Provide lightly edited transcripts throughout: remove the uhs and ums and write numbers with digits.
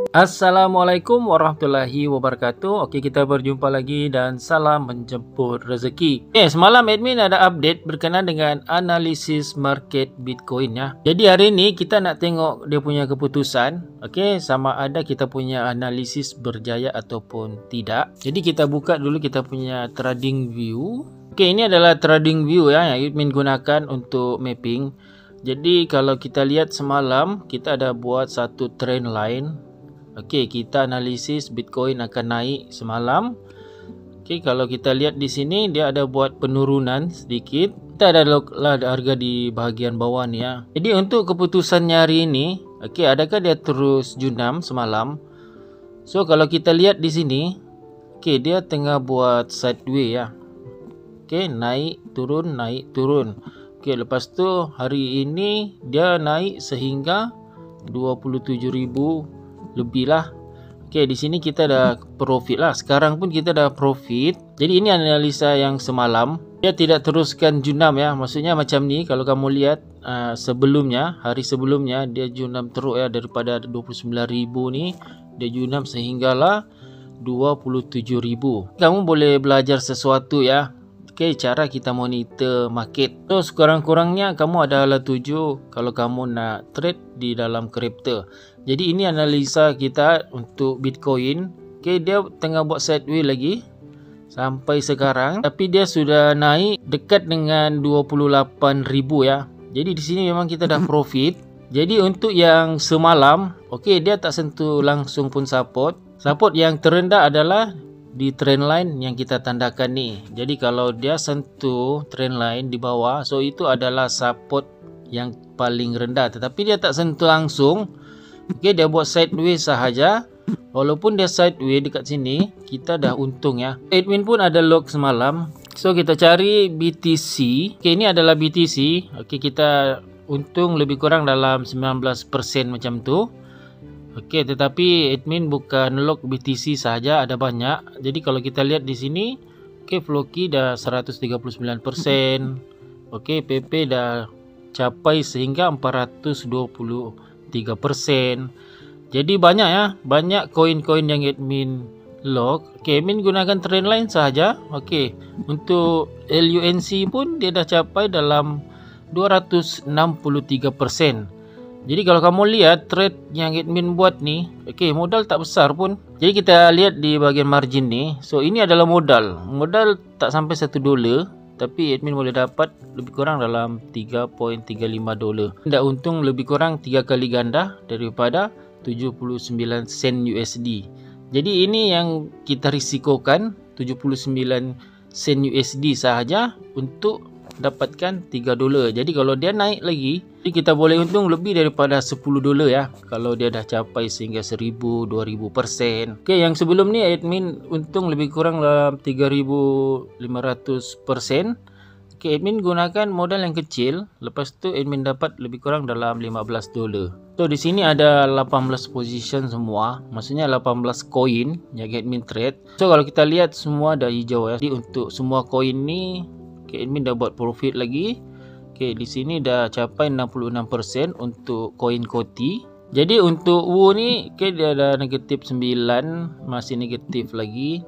Assalamualaikum warahmatullahi wabarakatuh. Okey, kita berjumpa lagi dan salam menjemput rezeki. Semalam admin ada update berkenaan dengan analisis market Bitcoin ya. Jadi hari ini kita nak tengok dia punya keputusan. Okey, sama ada kita punya analisis berjaya ataupun tidak. Jadi kita buka dulu kita punya trading view. Okey, ini adalah trading view ya yang admin gunakan untuk mapping. Jadi kalau kita lihat semalam kita ada buat satu trend line. Okey, kita analisis Bitcoin akan naik semalam. Okey, kalau kita lihat di sini dia ada buat penurunan sedikit. Kita ada harga di bahagian bawah ni ya. Jadi untuk keputusannya hari ini, okey, adakah dia terus junam semalam? So kalau kita lihat di sini, okey, dia tengah buat sideways ya. Okey, naik turun naik turun. Okey, lepas tu hari ini dia naik sehingga 27,000 lebih lah. Okey, di sini kita dah profit lah. Sekarang pun kita dah profit. Jadi ini analisa yang semalam. Dia tidak teruskan junam ya. Maksudnya macam ni, kalau kamu lihat sebelumnya, hari sebelumnya dia junam teruk ya, daripada 29,000 ni dia junam sehinggalah 27,000. Kamu boleh belajar sesuatu ya. Okey, cara kita monitor market. So sekurang-kurangnya kamu ada alat tuju kalau kamu nak trade di dalam kripto. Jadi ini analisa kita untuk Bitcoin. Okey, dia tengah buat sideways lagi sampai sekarang, tapi dia sudah naik dekat dengan 28,000 ya. Jadi di sini memang kita dah profit. Jadi untuk yang semalam, okey, dia tak sentuh langsung pun support. Support yang terendah adalah di trend line yang kita tandakan ni. Jadi kalau dia sentuh trend line di bawah, so itu adalah support yang paling rendah. Tetapi dia tak sentuh langsung. Okey, dia buat sideways sahaja. Walaupun dia sideways dekat sini, kita dah untung ya. Admin pun ada log semalam. So kita cari BTC. Okey, ini adalah BTC. Okey, kita untung lebih kurang dalam 19% macam tu. Okey, tetapi admin bukan log BTC saja, ada banyak. Jadi kalau kita lihat di sini, okey, Floki dah 139%. Okey, PP dah capai sehingga 423%. Jadi banyak ya, banyak koin-koin yang admin log. Okey, admin gunakan trend line sahaja. Okey, untuk LUNC pun dia dah capai dalam 263%. Jadi kalau kamu lihat trade yang admin buat ni, okey, modal tak besar pun. Jadi kita lihat di bahagian margin ni. So ini adalah modal. Modal tak sampai $1, tapi admin boleh dapat lebih kurang dalam $3.35. Dah untung lebih kurang 3 kali ganda daripada 79 sen USD. Jadi ini yang kita risikokan, 79 sen USD sahaja untuk dapatkan $3. Jadi kalau dia naik lagi, kita boleh untung lebih daripada $10 ya. Kalau dia dah capai sehingga 1,000-2,000%. Okey, yang sebelum ni admin untung lebih kurang dalam 3,500%. Okey, admin gunakan modal yang kecil. Lepas tu admin dapat lebih kurang dalam $15. So di sini ada 18 position semua. Maksudnya 18 koin yang admin trade. So kalau kita lihat semua dah hijau ya. Jadi untuk semua koin ni, okay, admin dah buat profit lagi. Okay, di sini dah capai 66% untuk koin Koti. Jadi untuk WU ni, okay, dia ada negatif 9, masih negatif lagi.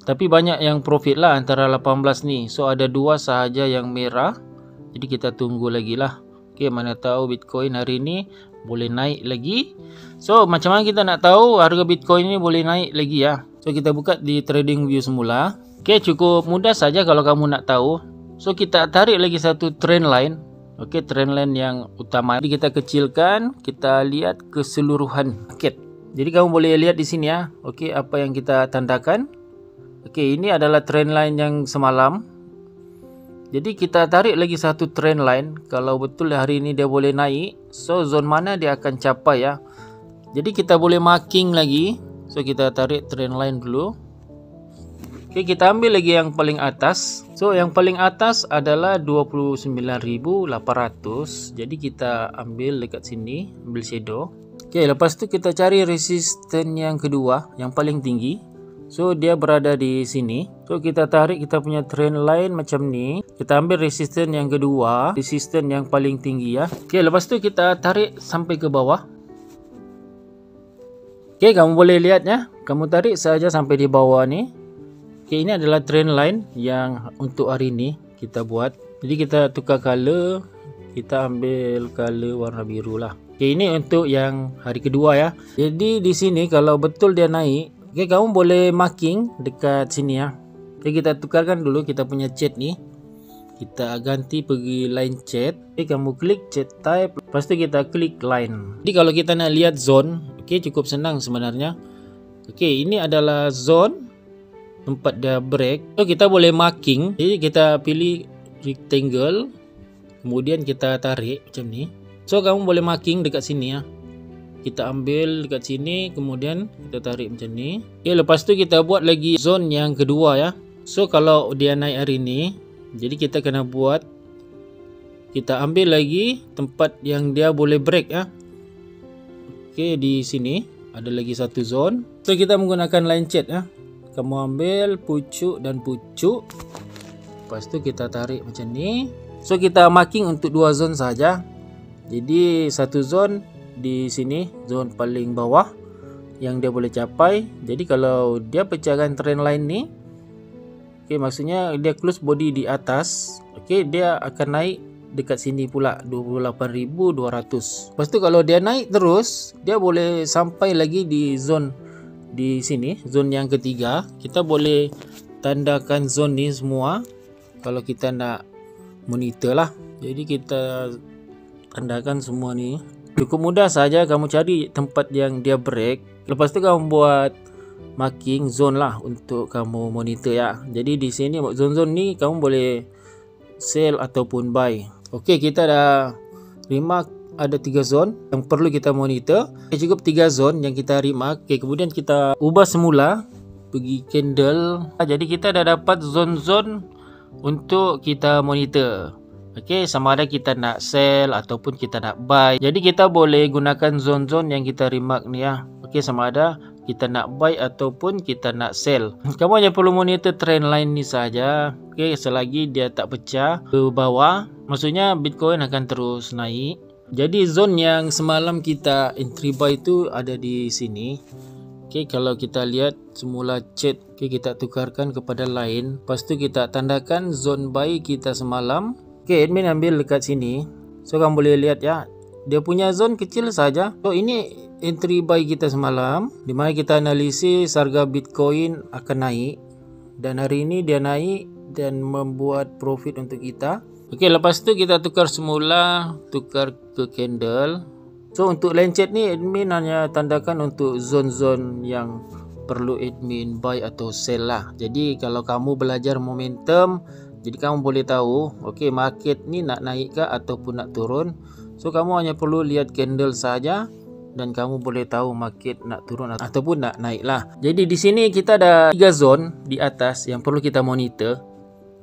Tapi banyak yang profit lah antara 18 ni. So ada 2 sahaja yang merah. Jadi kita tunggu lagi lah. Okay, mana tahu Bitcoin hari ni boleh naik lagi. So macam mana kita nak tahu harga Bitcoin ni boleh naik lagi ya. So kita buka di trading view semula. Okey, cukup mudah saja kalau kamu nak tahu. So kita tarik lagi satu trend line. Okey, trend line yang utama. Jadi kita kecilkan, kita lihat keseluruhan market. Jadi kamu boleh lihat di sini ya. Okey, apa yang kita tandakan. Okey, ini adalah trend line yang semalam. Jadi kita tarik lagi satu trend line. Kalau betul hari ini dia boleh naik, so zone mana dia akan capai ya. Jadi kita boleh marking lagi. So kita tarik trend line dulu. Okey, kita ambil lagi yang paling atas. So yang paling atas adalah 29,800. Jadi kita ambil dekat sini, ambil shadow. Okey, lepas tu kita cari resistance yang kedua, yang paling tinggi. So dia berada di sini. So kita tarik kita punya trend line macam ni. Kita ambil resistance yang kedua, resistance yang paling tinggi ya. Okey, lepas tu kita tarik sampai ke bawah. Okey, kamu boleh lihat ya. Kamu tarik saja sampai di bawah ni. Okey, ini adalah trend line yang untuk hari ini kita buat. Jadi kita tukar color. Kita ambil color warna biru lah. Okey, ini untuk yang hari kedua ya. Jadi di sini kalau betul dia naik, okey, kamu boleh marking dekat sini ya. Okey, kita tukarkan dulu kita punya chat ni. Kita ganti pergi line chat. Okay, kamu klik chat type. Lepas tu kita klik line. Jadi kalau kita nak lihat zone, okay, cukup senang sebenarnya. Okay, ini adalah zone tempat dia break. So kita boleh marking. Jadi kita pilih rectangle. Kemudian kita tarik macam ni. So kamu boleh marking dekat sini ya. Kita ambil dekat sini. Kemudian kita tarik macam ni. Okay, lepas tu kita buat lagi zone yang kedua ya. So kalau dia naik hari ni, jadi kita kena buat, kita ambil lagi tempat yang dia boleh break ya. Okey, di sini ada lagi satu zone. So kita menggunakan line chat ya. Kamu ambil pucuk dan pucuk. Lepas tu kita tarik macam ni. So kita marking untuk dua zone saja. Jadi satu zone di sini, zone paling bawah yang dia boleh capai. Jadi kalau dia pecahkan trend line ni, okay, maksudnya dia close body di atas, okay, dia akan naik dekat sini pula 28,200. Lepas tu kalau dia naik terus, dia boleh sampai lagi di zone di sini, zone yang ketiga. Kita boleh tandakan zone ni semua kalau kita nak monitor lah. Jadi kita tandakan semua ni. Cukup mudah saja, kamu cari tempat yang dia break. Lepas tu kamu buat marking zone lah untuk kamu monitor ya. Jadi di sini zone-zone ni kamu boleh sell ataupun buy. Okey, kita dah remark ada 3 zone yang perlu kita monitor. Cukup 3 zone yang kita remark. Okey, kemudian kita ubah semula pergi candle. Jadi kita dah dapat zone-zone untuk kita monitor. Okey, sama ada kita nak sell ataupun kita nak buy. Jadi kita boleh gunakan zone-zone yang kita remark ni ya. Okey, sama ada kita nak buy ataupun kita nak sell. Kamu hanya perlu monitor trend line ni saja. Okey, selagi dia tak pecah ke bawah, maksudnya Bitcoin akan terus naik. Jadi zone yang semalam kita entry buy tu ada di sini. Okey, kalau kita lihat semula chat, okey, kita tukarkan kepada line. Lepas tu kita tandakan zone buy kita semalam. Okey, admin ambil dekat sini. So kamu boleh lihat ya, dia punya zone kecil saja. So ini entry buy kita semalam, di mana kita analisis harga Bitcoin akan naik, dan hari ini dia naik dan membuat profit untuk kita. Okey, lepas tu kita tukar semula, tukar ke candle. So untuk line chat ni admin hanya tandakan untuk zone-zone yang perlu admin buy atau sell lah. Jadi kalau kamu belajar momentum, jadi kamu boleh tahu okey, market ni nak naik ke ataupun nak turun. So kamu hanya perlu lihat candle saja dan kamu boleh tahu market nak turun ataupun nak naik lah. Jadi di sini kita ada 3 zone di atas yang perlu kita monitor.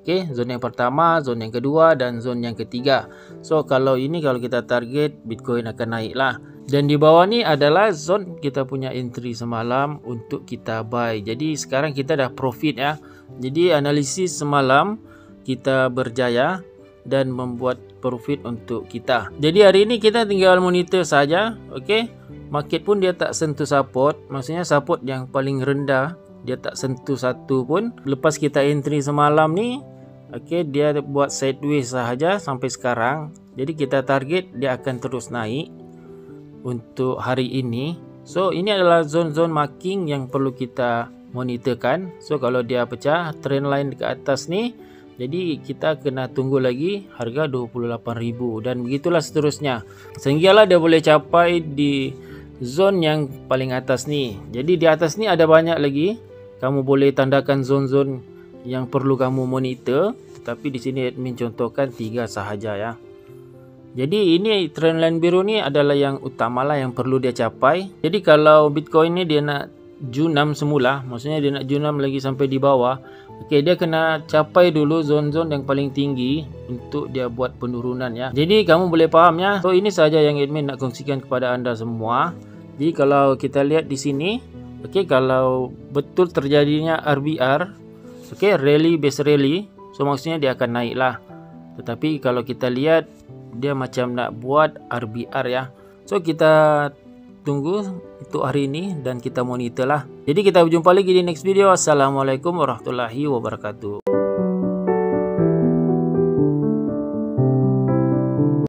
Okey, zone yang pertama, zone yang kedua dan zone yang ketiga. So kalau ini kalau kita target Bitcoin akan naik lah. Dan di bawah ni adalah zone kita punya entry semalam untuk kita buy. Jadi sekarang kita dah profit ya. Jadi analisis semalam kita berjaya dan membuat profit untuk kita. Jadi hari ini kita tinggal monitor saja. Okey, market pun dia tak sentuh support, maksudnya support yang paling rendah dia tak sentuh satu pun. Lepas kita entry semalam ni, okey, dia buat sideways sahaja sampai sekarang. Jadi kita target dia akan terus naik untuk hari ini. So ini adalah zone-zone marking yang perlu kita monitorkan. So kalau dia pecah trend line dekat atas ni, jadi kita kena tunggu lagi harga 28,000 dan begitulah seterusnya. Sehinggalah dia boleh capai di zone yang paling atas ni. Jadi di atas ni ada banyak lagi. Kamu boleh tandakan zone-zone yang perlu kamu monitor. Tapi di sini admin contohkan 3 sahaja ya. Jadi ini trend line biru ni adalah yang utamalah yang perlu dia capai. Jadi kalau Bitcoin ni dia nak junam semula, maksudnya dia nak junam lagi sampai di bawah, okey, dia kena capai dulu zone-zone yang paling tinggi untuk dia buat penurunan ya. Jadi kamu boleh faham ya. So ini saja yang admin nak kongsikan kepada anda semua. Jadi kalau kita lihat di sini, okey, kalau betul terjadinya RBR, okey, rally base rally, so maksudnya dia akan naik lah. Tetapi kalau kita lihat dia macam nak buat RBR ya. So kita tunggu untuk hari ini dan kita monitor lah. Jadi kita berjumpa lagi di next video. Assalamualaikum warahmatullahi wabarakatuh.